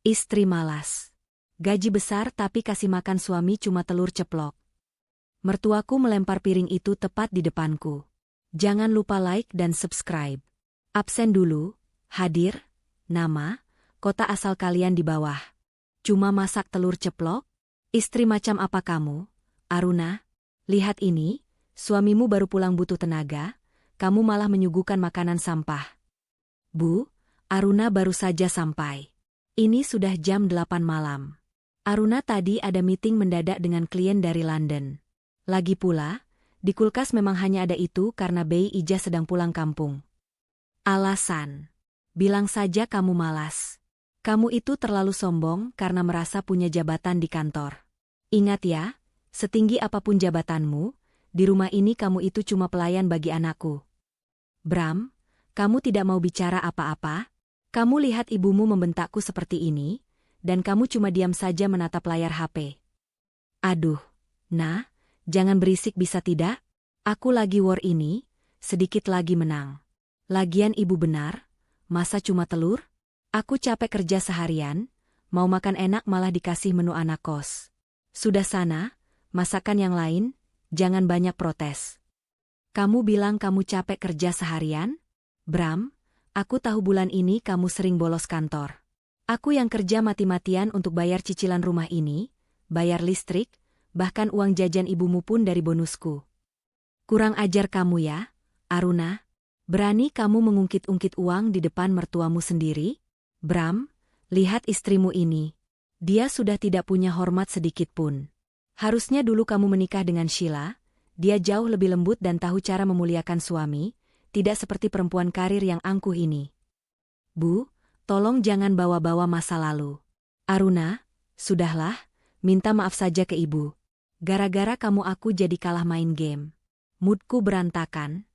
Istri malas. Gaji besar tapi kasih makan suami cuma telur ceplok. Mertuaku melempar piring itu tepat di depanku. Jangan lupa like dan subscribe. Absen dulu, hadir, nama, kota asal kalian di bawah. Cuma masak telur ceplok? Istri macam apa kamu, Aruna? Lihat ini, suamimu baru pulang butuh tenaga, kamu malah menyuguhkan makanan sampah. Bu, Aruna baru saja sampai. Ini sudah jam 8 malam. Aruna tadi ada meeting mendadak dengan klien dari London. Lagi pula, di kulkas memang hanya ada itu karena Bei Ija sedang pulang kampung. Alasan. Bilang saja kamu malas. Kamu itu terlalu sombong karena merasa punya jabatan di kantor. Ingat ya, setinggi apapun jabatanmu, di rumah ini kamu itu cuma pelayan bagi anakku. Bram, kamu tidak mau bicara apa-apa? Kamu lihat ibumu membentakku seperti ini, dan kamu cuma diam saja menatap layar HP. Aduh, nah, jangan berisik bisa tidak? Aku lagi war ini, sedikit lagi menang. Lagian ibu benar, masa cuma telur? Aku capek kerja seharian, mau makan enak malah dikasih menu anak kos. Sudah sana, masakan yang lain, jangan banyak protes. Kamu bilang kamu capek kerja seharian? Bram, aku tahu bulan ini kamu sering bolos kantor. Aku yang kerja mati-matian untuk bayar cicilan rumah ini, bayar listrik, bahkan uang jajan ibumu pun dari bonusku. Kurang ajar kamu ya, Aruna. Berani kamu mengungkit-ungkit uang di depan mertuamu sendiri? Bram, lihat istrimu ini. Dia sudah tidak punya hormat sedikit pun. Harusnya dulu kamu menikah dengan Sheila, dia jauh lebih lembut dan tahu cara memuliakan suami, tidak seperti perempuan karir yang angkuh ini. Bu, tolong jangan bawa-bawa masa lalu. Aruna, sudahlah, minta maaf saja ke ibu. Gara-gara kamu aku jadi kalah main game. Moodku berantakan.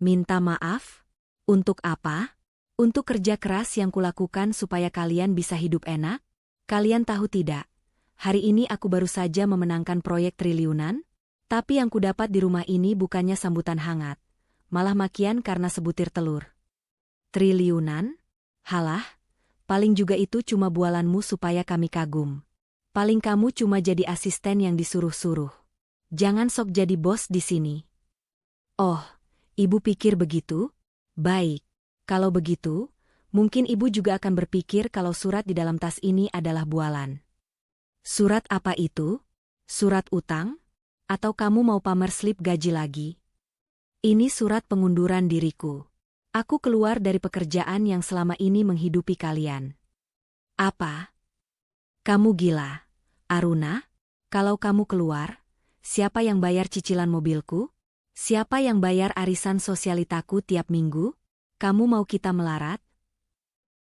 Minta maaf? Untuk apa? Untuk kerja keras yang kulakukan supaya kalian bisa hidup enak? Kalian tahu tidak? Hari ini aku baru saja memenangkan proyek triliunan, tapi yang kudapat di rumah ini bukannya sambutan hangat, malah makian karena sebutir telur. Triliunan? Halah, paling juga itu cuma bualanmu supaya kami kagum. Paling kamu cuma jadi asisten yang disuruh-suruh. Jangan sok jadi bos di sini. Oh, ibu pikir begitu? Baik, kalau begitu, mungkin ibu juga akan berpikir kalau surat di dalam tas ini adalah bualan. Surat apa itu? Surat utang? Atau kamu mau pamer slip gaji lagi? Ini surat pengunduran diriku. Aku keluar dari pekerjaan yang selama ini menghidupi kalian. Apa? Kamu gila, Aruna? Kalau kamu keluar, siapa yang bayar cicilan mobilku? Siapa yang bayar arisan sosialitaku tiap minggu? Kamu mau kita melarat?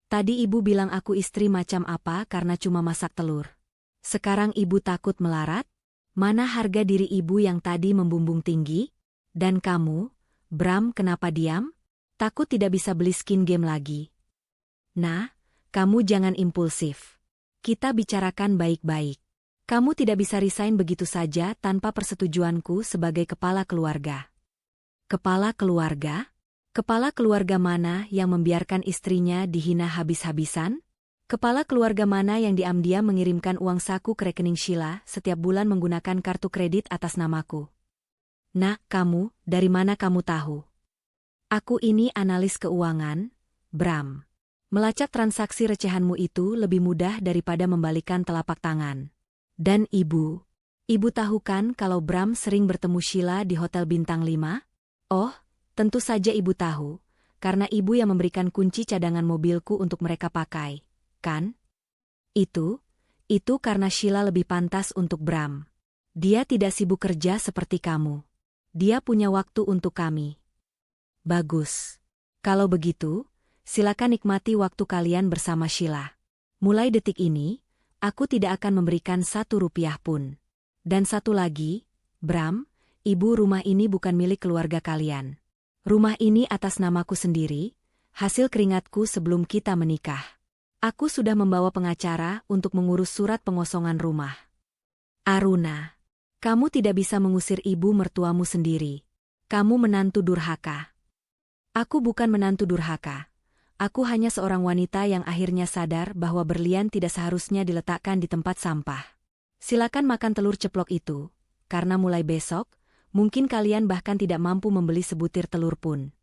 Tadi ibu bilang aku istri macam apa karena cuma masak telur. Sekarang ibu takut melarat? Mana harga diri ibu yang tadi membumbung tinggi? Dan kamu, Bram, kenapa diam? Takut tidak bisa beli skin game lagi. Nah, kamu jangan impulsif. Kita bicarakan baik-baik. Kamu tidak bisa resign begitu saja tanpa persetujuanku sebagai kepala keluarga. Kepala keluarga? Kepala keluarga mana yang membiarkan istrinya dihina habis-habisan? Kepala keluarga mana yang diam-diam mengirimkan uang saku ke rekening Sheila setiap bulan menggunakan kartu kredit atas namaku? Nak, kamu, dari mana kamu tahu? Aku ini analis keuangan, Bram. Melacak transaksi recehanmu itu lebih mudah daripada membalikan telapak tangan. Dan ibu tahu kan kalau Bram sering bertemu Sheila di Hotel Bintang 5? Oh, tentu saja ibu tahu, karena ibu yang memberikan kunci cadangan mobilku untuk mereka pakai, kan? Itu karena Sheila lebih pantas untuk Bram. Dia tidak sibuk kerja seperti kamu. Dia punya waktu untuk kami. Bagus. Kalau begitu, silakan nikmati waktu kalian bersama Sheila. Mulai detik ini, aku tidak akan memberikan 1 rupiah pun. Dan satu lagi, Bram, ibu, rumah ini bukan milik keluarga kalian. Rumah ini atas namaku sendiri, hasil keringatku sebelum kita menikah. Aku sudah membawa pengacara untuk mengurus surat pengosongan rumah. Aruna, kamu tidak bisa mengusir ibu mertuamu sendiri. Kamu menantu durhaka. Aku bukan menantu durhaka. Aku hanya seorang wanita yang akhirnya sadar bahwa berlian tidak seharusnya diletakkan di tempat sampah. Silakan makan telur ceplok itu, karena mulai besok, mungkin kalian bahkan tidak mampu membeli sebutir telur pun.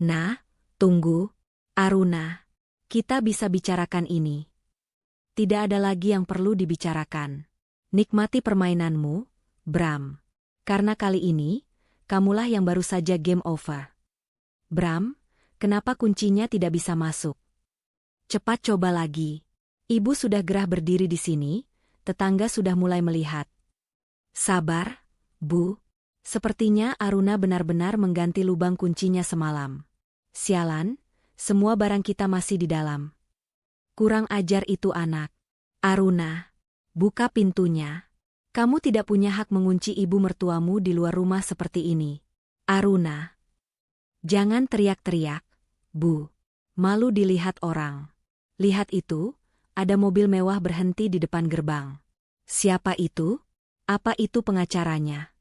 Nah, tunggu, Aruna. Kita bisa bicarakan ini. Tidak ada lagi yang perlu dibicarakan. Nikmati permainanmu, Bram. Karena kali ini, kamulah yang baru saja game over. Bram, kenapa kuncinya tidak bisa masuk? Cepat coba lagi. Ibu sudah gerah berdiri di sini, tetangga sudah mulai melihat. Sabar, Bu. Sepertinya Aruna benar-benar mengganti lubang kuncinya semalam. Sialan, semua barang kita masih di dalam. Kurang ajar itu anak. Aruna, buka pintunya. Kamu tidak punya hak mengunci ibu mertuamu di luar rumah seperti ini. Aruna. Jangan teriak-teriak, Bu. Malu dilihat orang. Lihat itu, ada mobil mewah berhenti di depan gerbang. Siapa itu? Apa itu pengacaranya?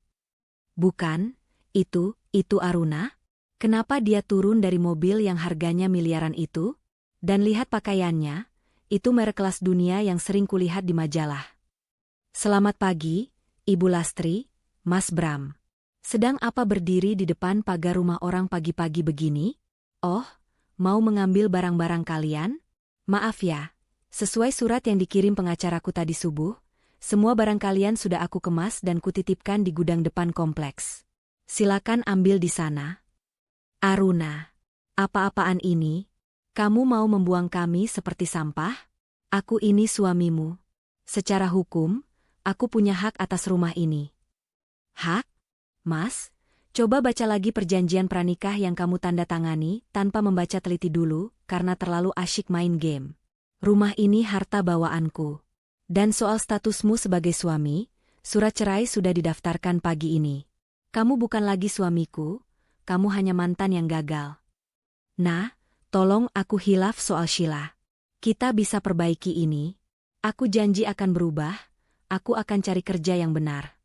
Bukan, itu Aruna? Kenapa dia turun dari mobil yang harganya miliaran itu? Dan lihat pakaiannya, itu merek kelas dunia yang sering kulihat di majalah. Selamat pagi, Ibu Lastri, Mas Bram. Sedang apa berdiri di depan pagar rumah orang pagi-pagi begini? Oh, mau mengambil barang-barang kalian? Maaf ya, sesuai surat yang dikirim pengacaraku tadi subuh, semua barang kalian sudah aku kemas dan kutitipkan di gudang depan kompleks. Silakan ambil di sana. Aruna, apa-apaan ini? Kamu mau membuang kami seperti sampah? Aku ini suamimu. Secara hukum, aku punya hak atas rumah ini. Hak? Mas, coba baca lagi perjanjian pranikah yang kamu tanda tangani tanpa membaca teliti dulu karena terlalu asyik main game. Rumah ini harta bawaanku. Dan soal statusmu sebagai suami, surat cerai sudah didaftarkan pagi ini. Kamu bukan lagi suamiku, kamu hanya mantan yang gagal. Nah, tolong aku hilaf soal Sheila. Kita bisa perbaiki ini. Aku janji akan berubah, aku akan cari kerja yang benar.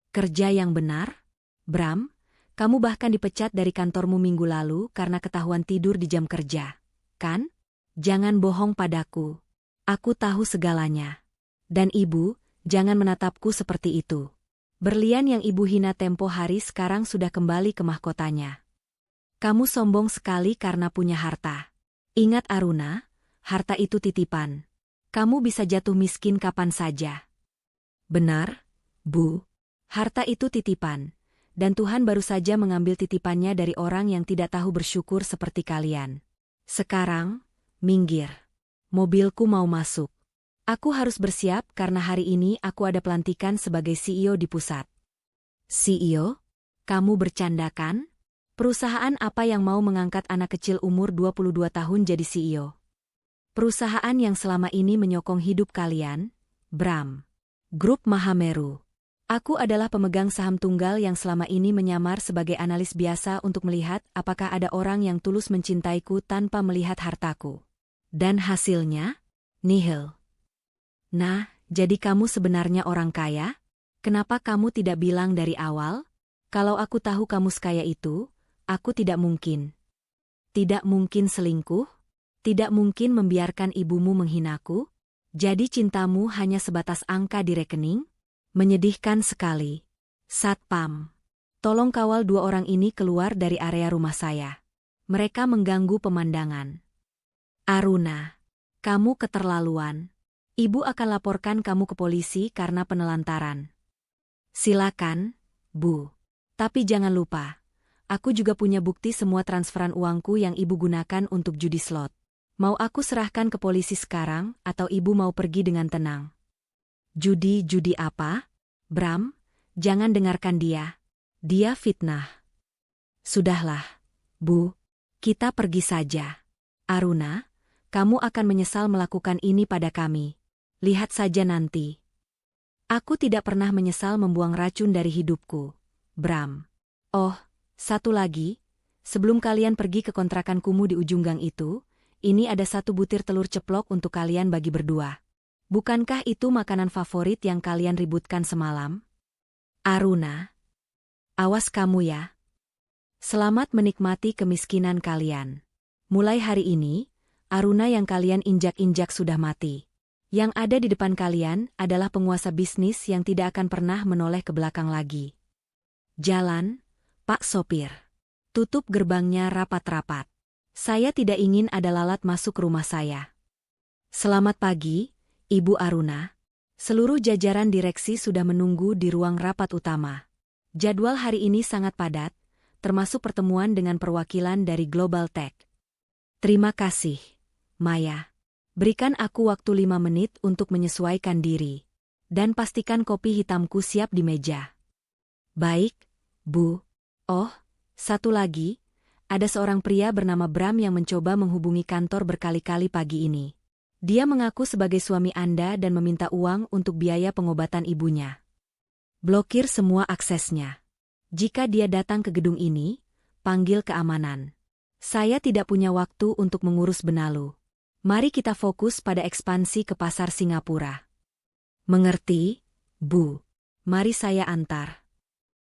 Kerja yang benar? Bram, kamu bahkan dipecat dari kantormu minggu lalu karena ketahuan tidur di jam kerja. Kan? Jangan bohong padaku. Aku tahu segalanya. Dan ibu, jangan menatapku seperti itu. Berlian yang ibu hina tempo hari sekarang sudah kembali ke mahkotanya. Kamu sombong sekali karena punya harta. Ingat Aruna, harta itu titipan. Kamu bisa jatuh miskin kapan saja. Benar, Bu. Harta itu titipan. Dan Tuhan baru saja mengambil titipannya dari orang yang tidak tahu bersyukur seperti kalian. Sekarang, minggir. Mobilku mau masuk. Aku harus bersiap karena hari ini aku ada pelantikan sebagai CEO di pusat. CEO? Kamu bercanda kan? Perusahaan apa yang mau mengangkat anak kecil umur 22 tahun jadi CEO? Perusahaan yang selama ini menyokong hidup kalian, Bram. Grup Mahameru. Aku adalah pemegang saham tunggal yang selama ini menyamar sebagai analis biasa untuk melihat apakah ada orang yang tulus mencintaiku tanpa melihat hartaku. Dan hasilnya? Nihil. Nah, jadi kamu sebenarnya orang kaya? Kenapa kamu tidak bilang dari awal? Kalau aku tahu kamu sekaya itu, aku tidak mungkin. Tidak mungkin selingkuh? Tidak mungkin membiarkan ibumu menghinaku? Jadi cintamu hanya sebatas angka di rekening? Menyedihkan sekali. Satpam. Tolong kawal dua orang ini keluar dari area rumah saya. Mereka mengganggu pemandangan. Aruna, kamu keterlaluan. Ibu akan laporkan kamu ke polisi karena penelantaran. Silakan, Bu. Tapi jangan lupa, aku juga punya bukti semua transferan uangku yang ibu gunakan untuk judi slot. Mau aku serahkan ke polisi sekarang atau ibu mau pergi dengan tenang? Judi apa? Bram, jangan dengarkan dia. Dia fitnah. Sudahlah, Bu. Kita pergi saja. Aruna, kamu akan menyesal melakukan ini pada kami. Lihat saja nanti. Aku tidak pernah menyesal membuang racun dari hidupku, Bram. Oh, satu lagi. Sebelum kalian pergi ke kontrakan kumuh di ujung gang itu, ini ada satu butir telur ceplok untuk kalian bagi berdua. Bukankah itu makanan favorit yang kalian ributkan semalam? Aruna. Awas kamu ya. Selamat menikmati kemiskinan kalian. Mulai hari ini, Aruna yang kalian injak-injak sudah mati. Yang ada di depan kalian adalah penguasa bisnis yang tidak akan pernah menoleh ke belakang lagi. Jalan, Pak Sopir. Tutup gerbangnya rapat-rapat. Saya tidak ingin ada lalat masuk rumah saya. Selamat pagi, Ibu Aruna. Seluruh jajaran direksi sudah menunggu di ruang rapat utama. Jadwal hari ini sangat padat, termasuk pertemuan dengan perwakilan dari Global Tech. Terima kasih, Maya. Berikan aku waktu 5 menit untuk menyesuaikan diri. Dan pastikan kopi hitamku siap di meja. Baik, Bu. Oh, satu lagi, ada seorang pria bernama Bram yang mencoba menghubungi kantor berkali-kali pagi ini. Dia mengaku sebagai suami Anda dan meminta uang untuk biaya pengobatan ibunya. Blokir semua aksesnya. Jika dia datang ke gedung ini, panggil keamanan. Saya tidak punya waktu untuk mengurus benalu. Mari kita fokus pada ekspansi ke pasar Singapura. Mengerti, Bu? Mari saya antar.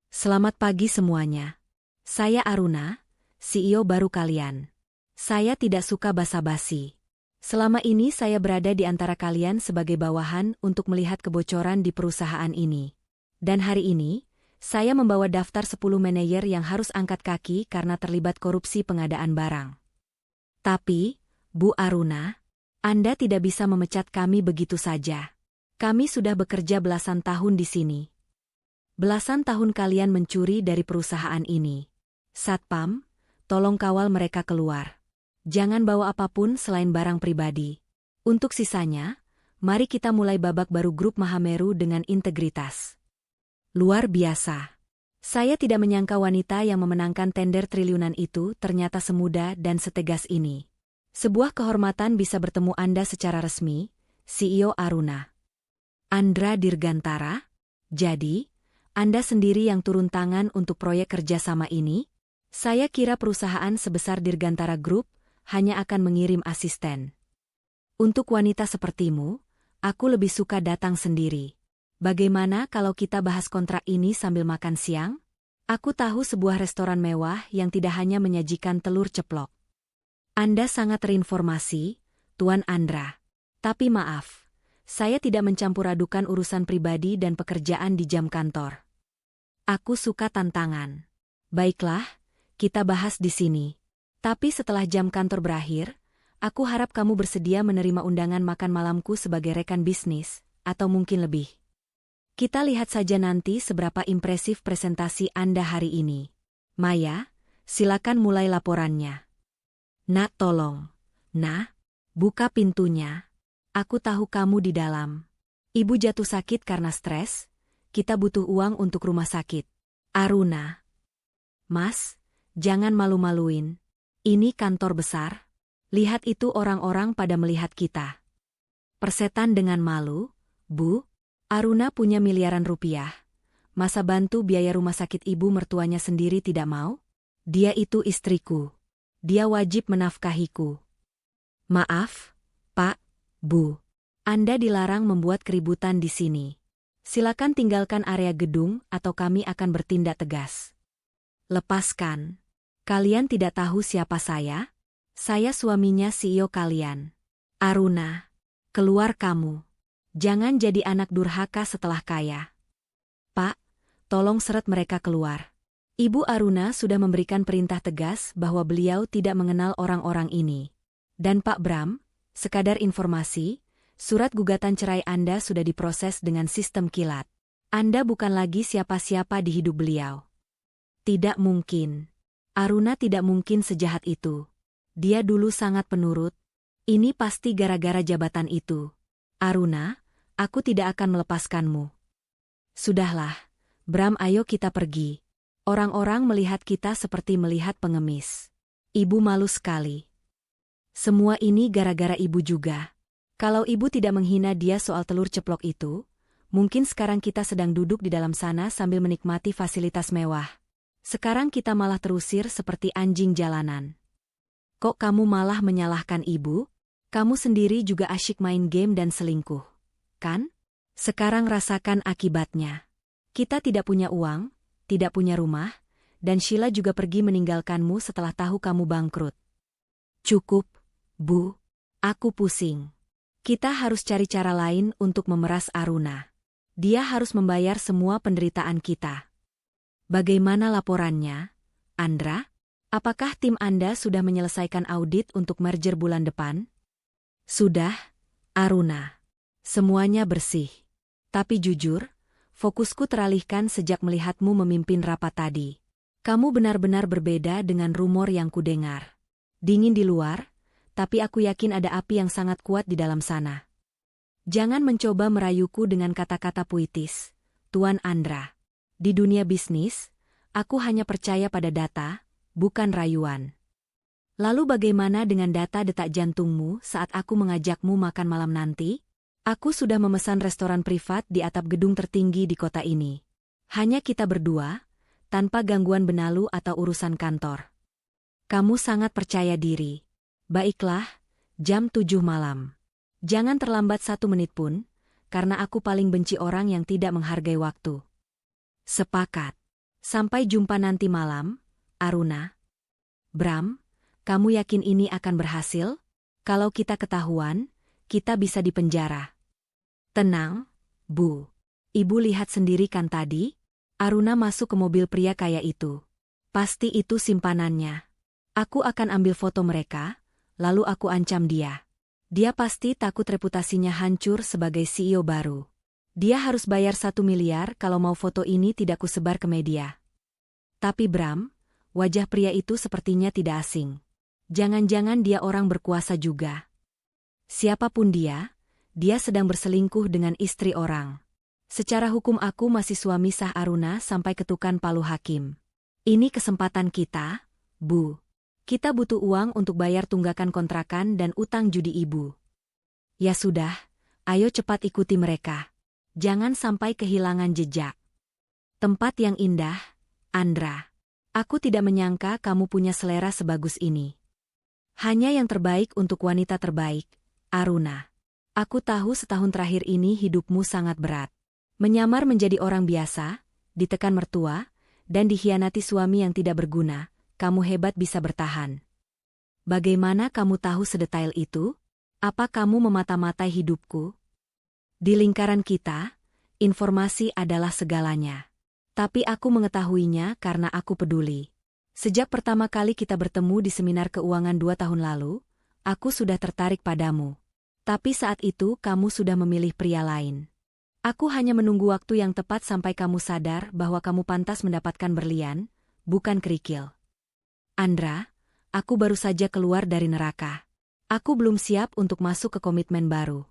Selamat pagi semuanya. Saya Aruna, CEO baru kalian. Saya tidak suka basa-basi. Selama ini saya berada di antara kalian sebagai bawahan untuk melihat kebocoran di perusahaan ini. Dan hari ini, saya membawa daftar 10 manajer yang harus angkat kaki karena terlibat korupsi pengadaan barang. Tapi, Bu Aruna, Anda tidak bisa memecat kami begitu saja. Kami sudah bekerja belasan tahun di sini. Belasan tahun kalian mencuri dari perusahaan ini. Satpam, tolong kawal mereka keluar. Jangan bawa apapun selain barang pribadi. Untuk sisanya, mari kita mulai babak baru grup Mahameru dengan integritas. Luar biasa. Saya tidak menyangka wanita yang memenangkan tender triliunan itu ternyata semudah dan setegas ini. Sebuah kehormatan bisa bertemu Anda secara resmi, CEO Aruna. Andra Dirgantara? Jadi, Anda sendiri yang turun tangan untuk proyek kerjasama ini? Saya kira perusahaan sebesar Dirgantara Group hanya akan mengirim asisten. Untuk wanita sepertimu, aku lebih suka datang sendiri. Bagaimana kalau kita bahas kontrak ini sambil makan siang? Aku tahu sebuah restoran mewah yang tidak hanya menyajikan telur ceplok. Anda sangat terinformasi, Tuan Andra. Tapi maaf, saya tidak mencampur adukan urusan pribadi dan pekerjaan di jam kantor. Aku suka tantangan. Baiklah, kita bahas di sini. Tapi setelah jam kantor berakhir, aku harap kamu bersedia menerima undangan makan malamku sebagai rekan bisnis, atau mungkin lebih. Kita lihat saja nanti seberapa impresif presentasi Anda hari ini. Maya, silakan mulai laporannya. Nak, tolong. Nah, buka pintunya. Aku tahu kamu di dalam. Ibu jatuh sakit karena stres. Kita butuh uang untuk rumah sakit. Aruna. Mas, jangan malu-maluin. Ini kantor besar. Lihat itu orang-orang pada melihat kita. Persetan dengan malu, Bu. Aruna punya miliaran rupiah. Masa bantu biaya rumah sakit ibu mertuanya sendiri tidak mau? Dia itu istriku. Dia wajib menafkahiku. Maaf, Pak, Bu. Anda dilarang membuat keributan di sini. Silakan tinggalkan area gedung atau kami akan bertindak tegas. Lepaskan. Kalian tidak tahu siapa saya? Saya suaminya CEO kalian. Aruna, keluar kamu. Jangan jadi anak durhaka setelah kaya. Pak, tolong seret mereka keluar. Ibu Aruna sudah memberikan perintah tegas bahwa beliau tidak mengenal orang-orang ini. Dan Pak Bram, sekadar informasi, surat gugatan cerai Anda sudah diproses dengan sistem kilat. Anda bukan lagi siapa-siapa di hidup beliau. Tidak mungkin. Aruna tidak mungkin sejahat itu. Dia dulu sangat penurut. Ini pasti gara-gara jabatan itu. Aruna, aku tidak akan melepaskanmu. Sudahlah, Bram, ayo kita pergi. Orang-orang melihat kita seperti melihat pengemis. Ibu malu sekali. Semua ini gara-gara ibu juga. Kalau ibu tidak menghina dia soal telur ceplok itu, mungkin sekarang kita sedang duduk di dalam sana sambil menikmati fasilitas mewah. Sekarang kita malah terusir seperti anjing jalanan. Kok kamu malah menyalahkan ibu? Kamu sendiri juga asyik main game dan selingkuh, kan? Sekarang rasakan akibatnya. Kita tidak punya uang, tidak punya rumah, dan Sheila juga pergi meninggalkanmu setelah tahu kamu bangkrut. Cukup, Bu. Aku pusing. Kita harus cari cara lain untuk memeras Aruna. Dia harus membayar semua penderitaan kita. Bagaimana laporannya, Andra? Apakah tim Anda sudah menyelesaikan audit untuk merger bulan depan? Sudah, Aruna. Semuanya bersih. Tapi jujur, fokusku teralihkan sejak melihatmu memimpin rapat tadi. Kamu benar-benar berbeda dengan rumor yang kudengar. Dingin di luar, tapi aku yakin ada api yang sangat kuat di dalam sana. Jangan mencoba merayuku dengan kata-kata puitis, Tuan Andra. Di dunia bisnis, aku hanya percaya pada data, bukan rayuan. Lalu bagaimana dengan data detak jantungmu saat aku mengajakmu makan malam nanti? Aku sudah memesan restoran privat di atap gedung tertinggi di kota ini. Hanya kita berdua, tanpa gangguan benalu atau urusan kantor. Kamu sangat percaya diri. Baiklah, jam 7 malam. Jangan terlambat 1 menit pun, karena aku paling benci orang yang tidak menghargai waktu. Sepakat. Sampai jumpa nanti malam, Aruna. Bram, kamu yakin ini akan berhasil? Kalau kita ketahuan, kita bisa dipenjara. Tenang, Bu. Ibu lihat sendiri kan tadi? Aruna masuk ke mobil pria kaya itu. Pasti itu simpanannya. Aku akan ambil foto mereka, lalu aku ancam dia. Dia pasti takut reputasinya hancur sebagai CEO baru. Dia harus bayar 1 miliar kalau mau foto ini tidak kusebar ke media. Tapi Bram, wajah pria itu sepertinya tidak asing. Jangan-jangan dia orang berkuasa juga. Siapapun dia sedang berselingkuh dengan istri orang. Secara hukum aku masih suami sah Aruna sampai ketukan palu hakim. Ini kesempatan kita, Bu. Kita butuh uang untuk bayar tunggakan kontrakan dan utang judi ibu. Ya sudah, ayo cepat ikuti mereka. Jangan sampai kehilangan jejak. Tempat yang indah, Andra. Aku tidak menyangka kamu punya selera sebagus ini. Hanya yang terbaik untuk wanita terbaik, Aruna. Aku tahu setahun terakhir ini hidupmu sangat berat. Menyamar menjadi orang biasa, ditekan mertua, dan dikhianati suami yang tidak berguna. Kamu hebat bisa bertahan. Bagaimana kamu tahu sedetail itu? Apa kamu memata-matai hidupku? Di lingkaran kita, informasi adalah segalanya. Tapi aku mengetahuinya karena aku peduli. Sejak pertama kali kita bertemu di seminar keuangan 2 tahun lalu, aku sudah tertarik padamu. Tapi saat itu kamu sudah memilih pria lain. Aku hanya menunggu waktu yang tepat sampai kamu sadar bahwa kamu pantas mendapatkan berlian, bukan kerikil. Andra, aku baru saja keluar dari neraka. Aku belum siap untuk masuk ke komitmen baru.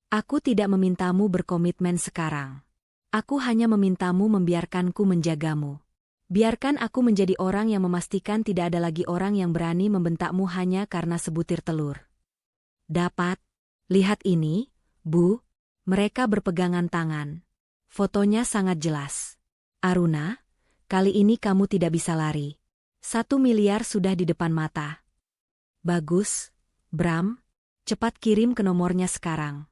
Aku tidak memintamu berkomitmen sekarang. Aku hanya memintamu membiarkanku menjagamu. Biarkan aku menjadi orang yang memastikan tidak ada lagi orang yang berani membentakmu hanya karena sebutir telur. Dapat. Lihat ini, Bu. Mereka berpegangan tangan. Fotonya sangat jelas. Aruna, kali ini kamu tidak bisa lari. 1 miliar sudah di depan mata. Bagus, Bram. Cepat kirim ke nomornya sekarang.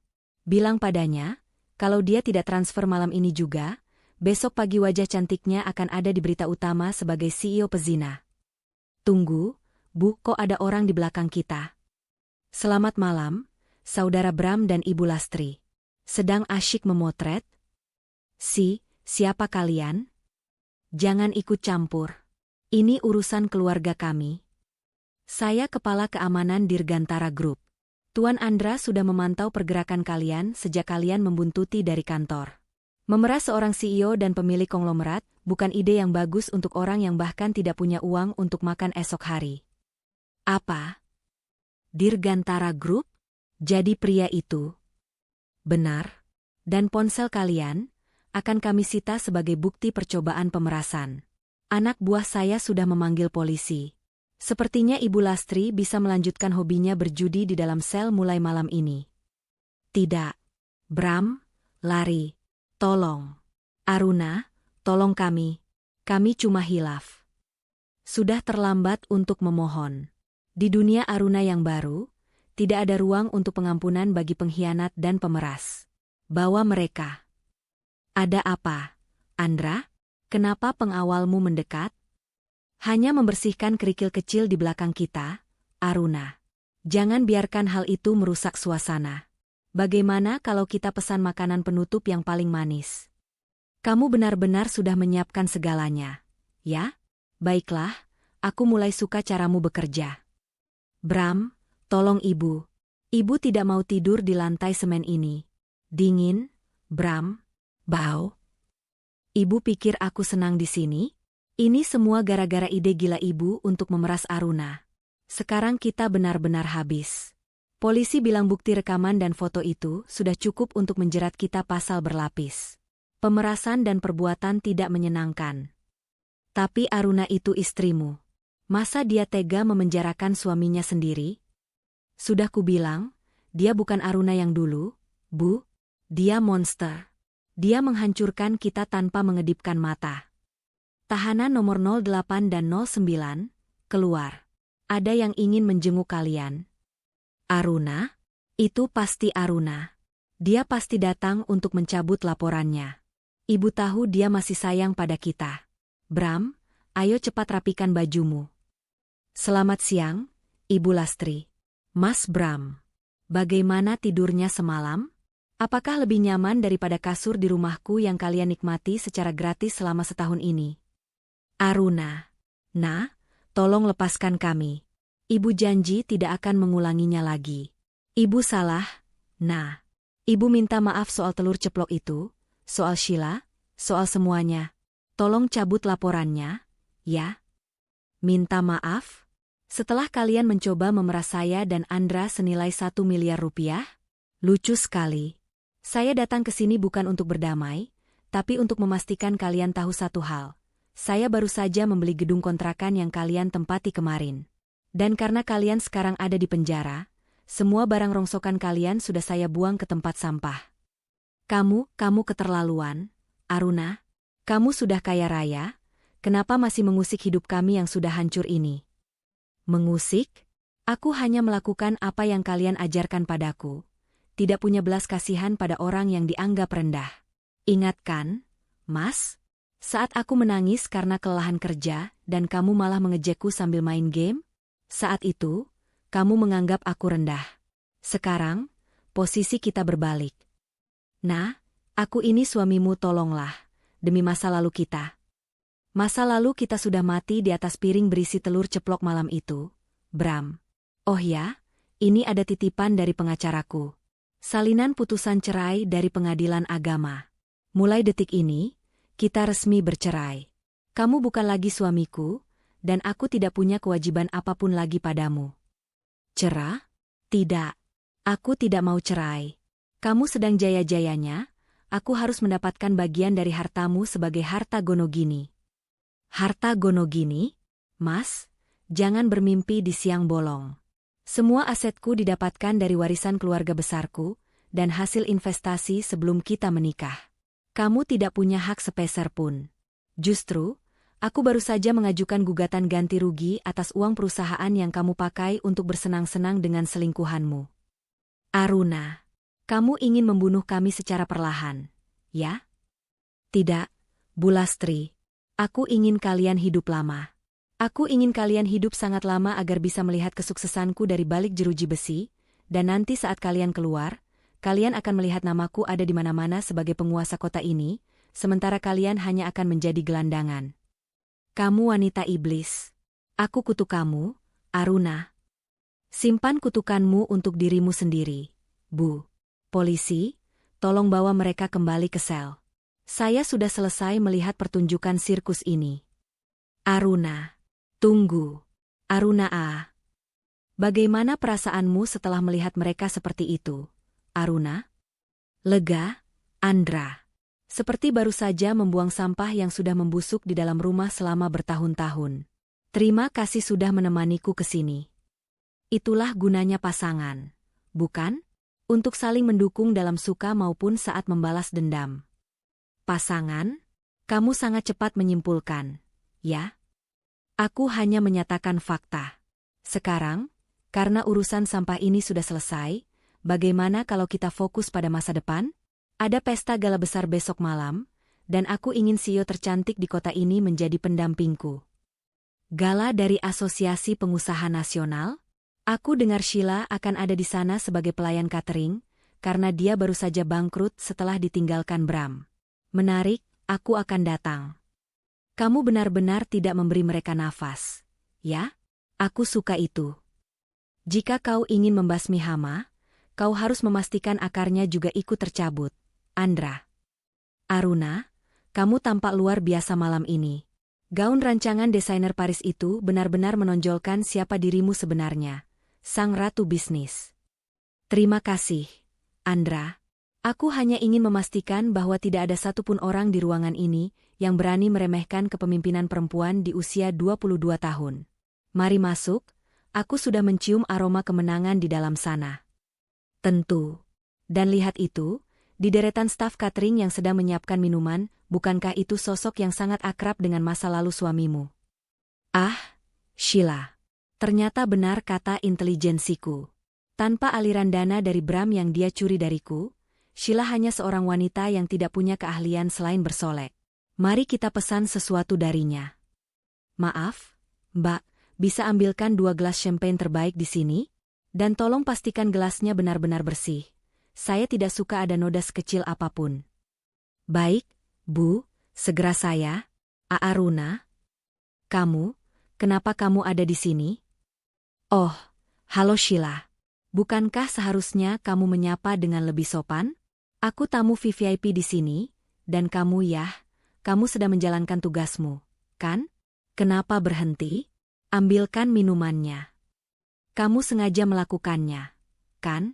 Bilang padanya, kalau dia tidak transfer malam ini juga, besok pagi wajah cantiknya akan ada di berita utama sebagai CEO pezina. Tunggu, Bu, kok ada orang di belakang kita? Selamat malam, Saudara Bram dan Ibu Lastri. Sedang asyik memotret? Siapa kalian? Jangan ikut campur. Ini urusan keluarga kami. Saya Kepala Keamanan Dirgantara Group. Tuan Andra sudah memantau pergerakan kalian sejak kalian membuntuti dari kantor. Memeras seorang CEO dan pemilik konglomerat bukan ide yang bagus untuk orang yang bahkan tidak punya uang untuk makan esok hari. Apa? Dirgantara Group? Jadi pria itu? Benar. Dan ponsel kalian akan kami sita sebagai bukti percobaan pemerasan. Anak buah saya sudah memanggil polisi. Sepertinya Ibu Lastri bisa melanjutkan hobinya berjudi di dalam sel mulai malam ini. Tidak. Bram, lari. Tolong. Aruna, tolong kami. Kami cuma hilaf. Sudah terlambat untuk memohon. Di dunia Aruna yang baru, tidak ada ruang untuk pengampunan bagi pengkhianat dan pemeras. Bawa mereka. Ada apa, Andra? Kenapa pengawalmu mendekat? Hanya membersihkan kerikil kecil di belakang kita, Aruna. Jangan biarkan hal itu merusak suasana. Bagaimana kalau kita pesan makanan penutup yang paling manis? Kamu benar-benar sudah menyiapkan segalanya, ya? Baiklah, aku mulai suka caramu bekerja. Bram, tolong ibu. Ibu tidak mau tidur di lantai semen ini. Dingin, Bram. Bau. Ibu pikir aku senang di sini? Ini semua gara-gara ide gila ibu untuk memeras Aruna. Sekarang kita benar-benar habis. Polisi bilang bukti rekaman dan foto itu sudah cukup untuk menjerat kita pasal berlapis. Pemerasan dan perbuatan tidak menyenangkan. Tapi Aruna itu istrimu. Masa dia tega memenjarakan suaminya sendiri? Sudah kubilang, dia bukan Aruna yang dulu, Bu. Dia monster. Dia menghancurkan kita tanpa mengedipkan mata. Tahanan nomor 08 dan 09, keluar. Ada yang ingin menjenguk kalian. Aruna? Itu pasti Aruna. Dia pasti datang untuk mencabut laporannya. Ibu tahu dia masih sayang pada kita. Bram, ayo cepat rapikan bajumu. Selamat siang, Ibu Lastri. Mas Bram. Bagaimana tidurnya semalam? Apakah lebih nyaman daripada kasur di rumahku yang kalian nikmati secara gratis selama setahun ini? Aruna. Nah, tolong lepaskan kami. Ibu janji tidak akan mengulanginya lagi. Ibu salah. Nah, ibu minta maaf soal telur ceplok itu, soal Sheila, soal semuanya. Tolong cabut laporannya, ya? Minta maaf? Setelah kalian mencoba memeras saya dan Andra senilai 1 miliar rupiah? Lucu sekali. Saya datang ke sini bukan untuk berdamai, tapi untuk memastikan kalian tahu satu hal. Saya baru saja membeli gedung kontrakan yang kalian tempati kemarin. Dan karena kalian sekarang ada di penjara, semua barang rongsokan kalian sudah saya buang ke tempat sampah. Kamu keterlaluan, Aruna. Kamu sudah kaya raya, kenapa masih mengusik hidup kami yang sudah hancur ini? Mengusik? Aku hanya melakukan apa yang kalian ajarkan padaku. Tidak punya belas kasihan pada orang yang dianggap rendah. Ingat kan, Mas? Saat aku menangis karena kelelahan kerja dan kamu malah mengejekku sambil main game? Saat itu, kamu menganggap aku rendah. Sekarang, posisi kita berbalik. Nah, aku ini suamimu, tolonglah, demi masa lalu kita. Masa lalu kita sudah mati di atas piring berisi telur ceplok malam itu, Bram. Oh ya, ini ada titipan dari pengacaraku. Salinan putusan cerai dari pengadilan agama. Mulai detik ini, kita resmi bercerai. Kamu bukan lagi suamiku, dan aku tidak punya kewajiban apapun lagi padamu. Cerah? Tidak. Aku tidak mau cerai. Kamu sedang jaya-jayanya, aku harus mendapatkan bagian dari hartamu sebagai harta Gonogini. Harta Gonogini? Mas, jangan bermimpi di siang bolong. Semua asetku didapatkan dari warisan keluarga besarku dan hasil investasi sebelum kita menikah. Kamu tidak punya hak sepeser pun. Justru, aku baru saja mengajukan gugatan ganti rugi atas uang perusahaan yang kamu pakai untuk bersenang-senang dengan selingkuhanmu. Aruna, kamu ingin membunuh kami secara perlahan, ya? Tidak, Bu Lastri. Aku ingin kalian hidup lama. Aku ingin kalian hidup sangat lama agar bisa melihat kesuksesanku dari balik jeruji besi, dan nanti saat kalian keluar, kalian akan melihat namaku ada di mana-mana sebagai penguasa kota ini, sementara kalian hanya akan menjadi gelandangan. Kamu wanita iblis. Aku kutuk kamu, Aruna. Simpan kutukanmu untuk dirimu sendiri, Bu. Polisi, tolong bawa mereka kembali ke sel. Saya sudah selesai melihat pertunjukan sirkus ini. Aruna. Tunggu. Aruna A. Bagaimana perasaanmu setelah melihat mereka seperti itu, Aruna? Lega, Andra. Seperti baru saja membuang sampah yang sudah membusuk di dalam rumah selama bertahun-tahun. Terima kasih sudah menemaniku ke sini. Itulah gunanya pasangan, bukan? Untuk saling mendukung dalam suka maupun saat membalas dendam. Pasangan? Kamu sangat cepat menyimpulkan, ya? Aku hanya menyatakan fakta. Sekarang, karena urusan sampah ini sudah selesai, bagaimana kalau kita fokus pada masa depan? Ada pesta gala besar besok malam, dan aku ingin CEO tercantik di kota ini menjadi pendampingku. Gala dari Asosiasi Pengusaha Nasional? Aku dengar Sheila akan ada di sana sebagai pelayan catering, karena dia baru saja bangkrut setelah ditinggalkan Bram. Menarik, aku akan datang. Kamu benar-benar tidak memberi mereka nafas. Ya? Aku suka itu. Jika kau ingin membasmi hama, kau harus memastikan akarnya juga ikut tercabut. Andra. Aruna, kamu tampak luar biasa malam ini. Gaun rancangan desainer Paris itu benar-benar menonjolkan siapa dirimu sebenarnya. Sang ratu bisnis. Terima kasih, Andra. Aku hanya ingin memastikan bahwa tidak ada satupun orang di ruangan ini yang berani meremehkan kepemimpinan perempuan di usia 22 tahun. Mari masuk, aku sudah mencium aroma kemenangan di dalam sana. Tentu. Dan lihat itu, di deretan staf catering yang sedang menyiapkan minuman, bukankah itu sosok yang sangat akrab dengan masa lalu suamimu? Ah, Sheila. Ternyata benar kata intelijensiku. Tanpa aliran dana dari Bram yang dia curi dariku, Sheila hanya seorang wanita yang tidak punya keahlian selain bersolek. Mari kita pesan sesuatu darinya. Maaf, Mbak, bisa ambilkan 2 gelas champagne terbaik di sini? Dan tolong pastikan gelasnya benar-benar bersih. Saya tidak suka ada noda sekecil apapun. Baik, Bu, segera saya. Aruna. Kenapa kamu ada di sini? Oh, halo Sheila. Bukankah seharusnya kamu menyapa dengan lebih sopan? Aku tamu VVIP di sini, dan kamu sedang menjalankan tugasmu, kan? Kenapa berhenti? Ambilkan minumannya. Kamu sengaja melakukannya, kan?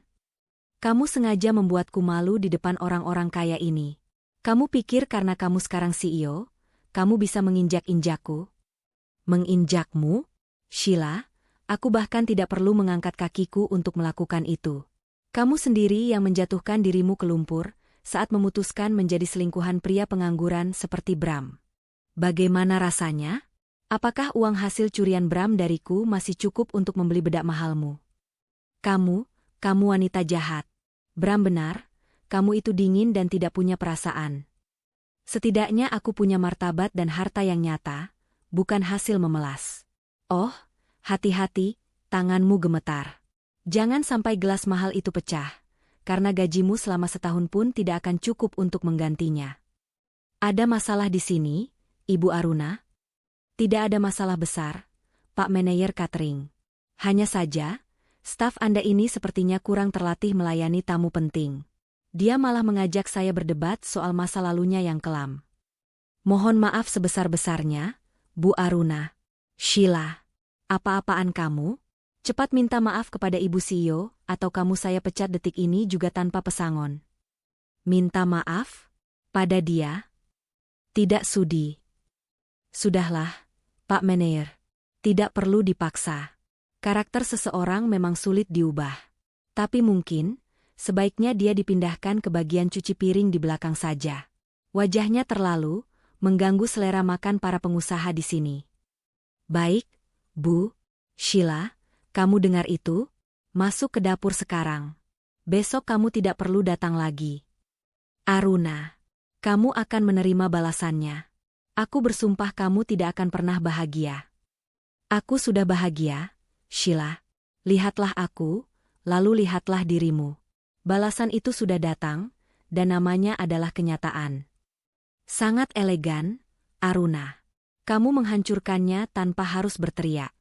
Kamu sengaja membuatku malu di depan orang-orang kaya ini. Kamu pikir karena kamu sekarang CEO, kamu bisa menginjak-injakku? Menginjakmu? Sheila, aku bahkan tidak perlu mengangkat kakiku untuk melakukan itu. Kamu sendiri yang menjatuhkan dirimu ke lumpur saat memutuskan menjadi selingkuhan pria pengangguran seperti Bram. Bagaimana rasanya? Apakah uang hasil curian Bram dariku masih cukup untuk membeli bedak mahalmu? Kamu wanita jahat. Bram benar, kamu itu dingin dan tidak punya perasaan. Setidaknya aku punya martabat dan harta yang nyata, bukan hasil memelas. Oh, hati-hati, tanganmu gemetar. Jangan sampai gelas mahal itu pecah, karena gajimu selama setahun pun tidak akan cukup untuk menggantinya. Ada masalah di sini, Ibu Aruna? Tidak ada masalah besar, Pak Manajer Catering. Hanya saja, staf Anda ini sepertinya kurang terlatih melayani tamu penting. Dia malah mengajak saya berdebat soal masa lalunya yang kelam. Mohon maaf sebesar-besarnya, Bu Aruna. Sheila. Apa-apaan kamu? Cepat minta maaf kepada Ibu CEO, atau kamu saya pecat detik ini juga tanpa pesangon. Minta maaf? Pada dia? Tidak sudi. Sudahlah, Pak Manajer. Tidak perlu dipaksa. Karakter seseorang memang sulit diubah. Tapi mungkin, sebaiknya dia dipindahkan ke bagian cuci piring di belakang saja. Wajahnya terlalu mengganggu selera makan para pengusaha di sini. Baik, Bu. Sheila, kamu dengar itu? Masuk ke dapur sekarang. Besok kamu tidak perlu datang lagi. Aruna, kamu akan menerima balasannya. Aku bersumpah kamu tidak akan pernah bahagia. Aku sudah bahagia, Sheila. Lihatlah aku, lalu lihatlah dirimu. Balasan itu sudah datang, dan namanya adalah kenyataan. Sangat elegan, Aruna. Kamu menghancurkannya tanpa harus berteriak.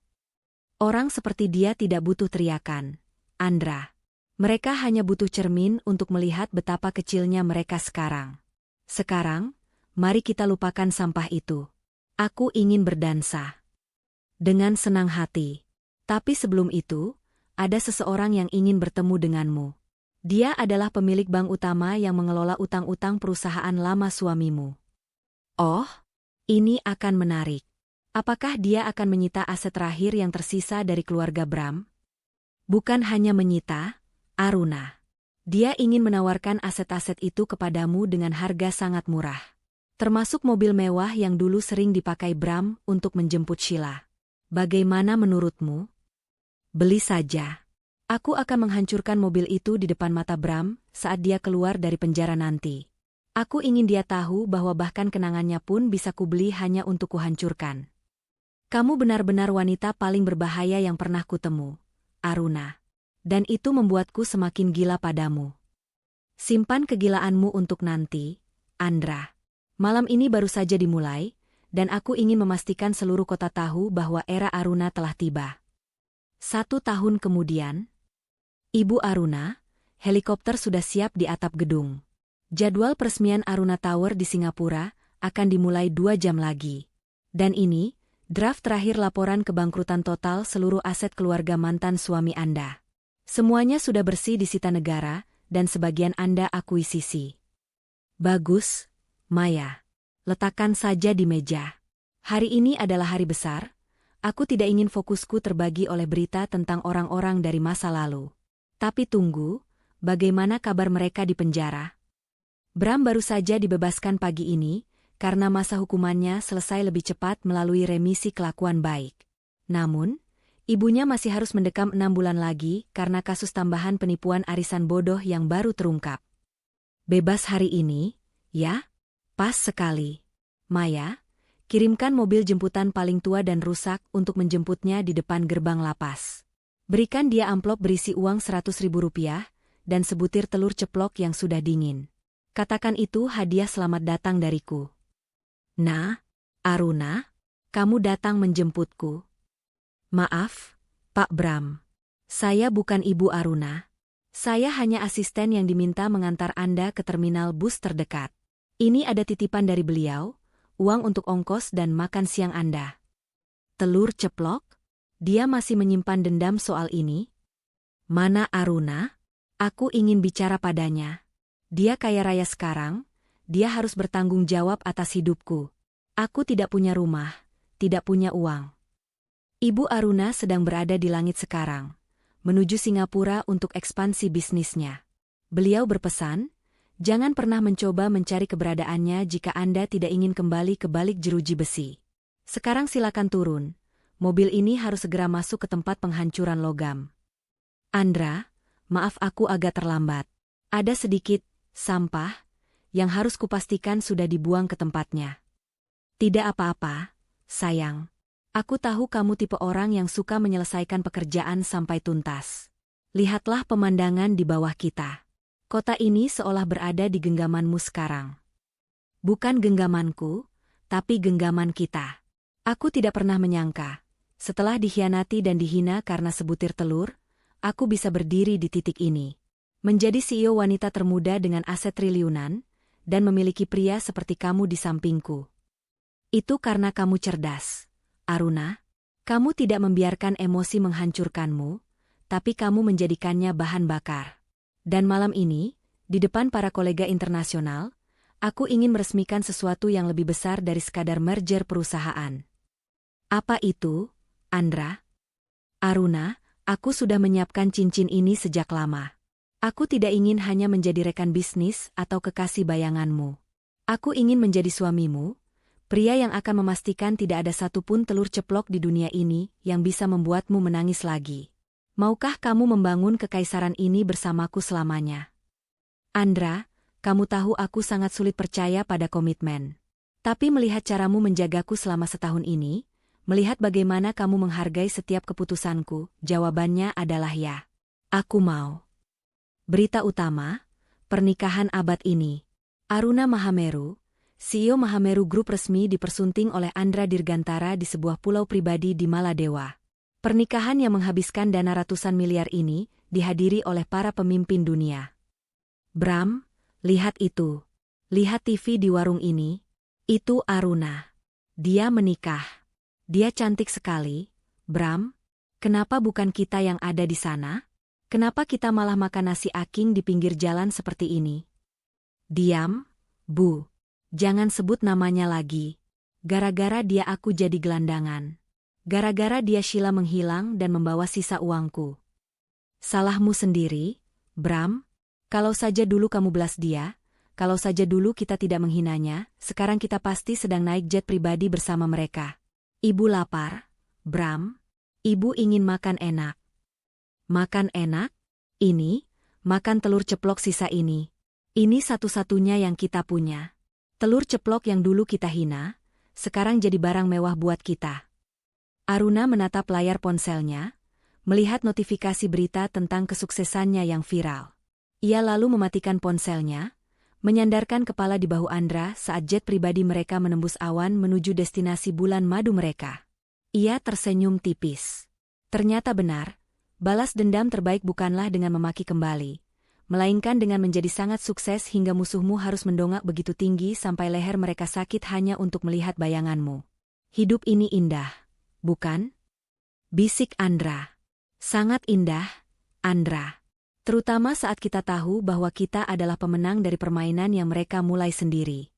Orang seperti dia tidak butuh teriakan, Andra. Mereka hanya butuh cermin untuk melihat betapa kecilnya mereka sekarang. Sekarang, mari kita lupakan sampah itu. Aku ingin berdansa. Dengan senang hati. Tapi sebelum itu, ada seseorang yang ingin bertemu denganmu. Dia adalah pemilik bank utama yang mengelola utang-utang perusahaan lama suamimu. Oh, ini akan menarik. Apakah dia akan menyita aset terakhir yang tersisa dari keluarga Bram? Bukan hanya menyita, Aruna. Dia ingin menawarkan aset-aset itu kepadamu dengan harga sangat murah. Termasuk mobil mewah yang dulu sering dipakai Bram untuk menjemput Sheila. Bagaimana menurutmu? Beli saja. Aku akan menghancurkan mobil itu di depan mata Bram saat dia keluar dari penjara nanti. Aku ingin dia tahu bahwa bahkan kenangannya pun bisa kubeli hanya untuk kuhancurkan. Kamu benar-benar wanita paling berbahaya yang pernah kutemu, Aruna. Dan itu membuatku semakin gila padamu. Simpan kegilaanmu untuk nanti, Andra. Malam ini baru saja dimulai, dan aku ingin memastikan seluruh kota tahu bahwa era Aruna telah tiba. 1 tahun kemudian, Ibu Aruna, helikopter sudah siap di atap gedung. Jadwal peresmian Aruna Tower di Singapura akan dimulai 2 jam lagi. Dan ini, draft terakhir laporan kebangkrutan total seluruh aset keluarga mantan suami Anda. Semuanya sudah bersih disita negara, dan sebagian Anda akuisisi. Bagus, Maya. Letakkan saja di meja. Hari ini adalah hari besar. Aku tidak ingin fokusku terbagi oleh berita tentang orang-orang dari masa lalu. Tapi tunggu, bagaimana kabar mereka di penjara? Bram baru saja dibebaskan pagi ini, karena masa hukumannya selesai lebih cepat melalui remisi kelakuan baik. Namun, ibunya masih harus mendekam 6 bulan lagi karena kasus tambahan penipuan arisan bodoh yang baru terungkap. Bebas hari ini, ya? Pas sekali. Maya, kirimkan mobil jemputan paling tua dan rusak untuk menjemputnya di depan gerbang lapas. Berikan dia amplop berisi uang Rp100.000 dan sebutir telur ceplok yang sudah dingin. Katakan itu hadiah selamat datang dariku. Nah, Aruna, kamu datang menjemputku. Maaf, Pak Bram. Saya bukan Ibu Aruna. Saya hanya asisten yang diminta mengantar Anda ke terminal bus terdekat. Ini ada titipan dari beliau, uang untuk ongkos dan makan siang Anda. Telur ceplok? Dia masih menyimpan dendam soal ini? Mana Aruna? Aku ingin bicara padanya. Dia kaya raya sekarang, dia harus bertanggung jawab atas hidupku. Aku tidak punya rumah, tidak punya uang. Ibu Aruna sedang berada di langit sekarang, menuju Singapura untuk ekspansi bisnisnya. Beliau berpesan, jangan pernah mencoba mencari keberadaannya jika Anda tidak ingin kembali ke balik jeruji besi. Sekarang silakan turun, mobil ini harus segera masuk ke tempat penghancuran logam. Andra, maaf aku agak terlambat. Ada sedikit sampah yang harus kupastikan sudah dibuang ke tempatnya. Tidak apa-apa, sayang. Aku tahu kamu tipe orang yang suka menyelesaikan pekerjaan sampai tuntas. Lihatlah pemandangan di bawah kita. Kota ini seolah berada di genggamanmu sekarang. Bukan genggamanku, tapi genggaman kita. Aku tidak pernah menyangka, setelah dikhianati dan dihina karena sebutir telur, aku bisa berdiri di titik ini. Menjadi CEO wanita termuda dengan aset triliunan, dan memiliki pria seperti kamu di sampingku. Itu karena kamu cerdas. Aruna, kamu tidak membiarkan emosi menghancurkanmu, tapi kamu menjadikannya bahan bakar. Dan malam ini, di depan para kolega internasional, aku ingin meresmikan sesuatu yang lebih besar dari sekadar merger perusahaan. Apa itu, Andra? Aruna, aku sudah menyiapkan cincin ini sejak lama. Aku tidak ingin hanya menjadi rekan bisnis atau kekasih bayanganmu. Aku ingin menjadi suamimu, pria yang akan memastikan tidak ada satupun telur ceplok di dunia ini yang bisa membuatmu menangis lagi. Maukah kamu membangun kekaisaran ini bersamaku selamanya? Andra, kamu tahu aku sangat sulit percaya pada komitmen. Tapi melihat caramu menjagaku selama setahun ini, melihat bagaimana kamu menghargai setiap keputusanku, jawabannya adalah ya. Aku mau. Berita utama, pernikahan abad ini. Aruna Mahameru, CEO Mahameru Group resmi dipersunting oleh Andra Dirgantara di sebuah pulau pribadi di Maladewa. Pernikahan yang menghabiskan dana ratusan miliar ini dihadiri oleh para pemimpin dunia. Bram, lihat itu. Lihat TV di warung ini. Itu Aruna. Dia menikah. Dia cantik sekali. Bram, kenapa bukan kita yang ada di sana? Kenapa kita malah makan nasi aking di pinggir jalan seperti ini? Diam, Bu. Jangan sebut namanya lagi. Gara-gara dia aku jadi gelandangan. Gara-gara dia Sheila menghilang dan membawa sisa uangku. Salahmu sendiri, Bram. Kalau saja dulu kamu belas dia, kalau saja dulu kita tidak menghinanya, sekarang kita pasti sedang naik jet pribadi bersama mereka. Ibu lapar, Bram. Ibu ingin makan enak. Makan enak? Ini, makan telur ceplok sisa ini. Ini satu-satunya yang kita punya. Telur ceplok yang dulu kita hina, sekarang jadi barang mewah buat kita. Aruna menatap layar ponselnya, melihat notifikasi berita tentang kesuksesannya yang viral. Ia lalu mematikan ponselnya, menyandarkan kepala di bahu Andra saat jet pribadi mereka menembus awan menuju destinasi bulan madu mereka. Ia tersenyum tipis. Ternyata benar, balas dendam terbaik bukanlah dengan memaki kembali, melainkan dengan menjadi sangat sukses hingga musuhmu harus mendongak begitu tinggi sampai leher mereka sakit hanya untuk melihat bayanganmu. Hidup ini indah, bukan? Bisik Andra. Sangat indah, Andra. Terutama saat kita tahu bahwa kita adalah pemenang dari permainan yang mereka mulai sendiri.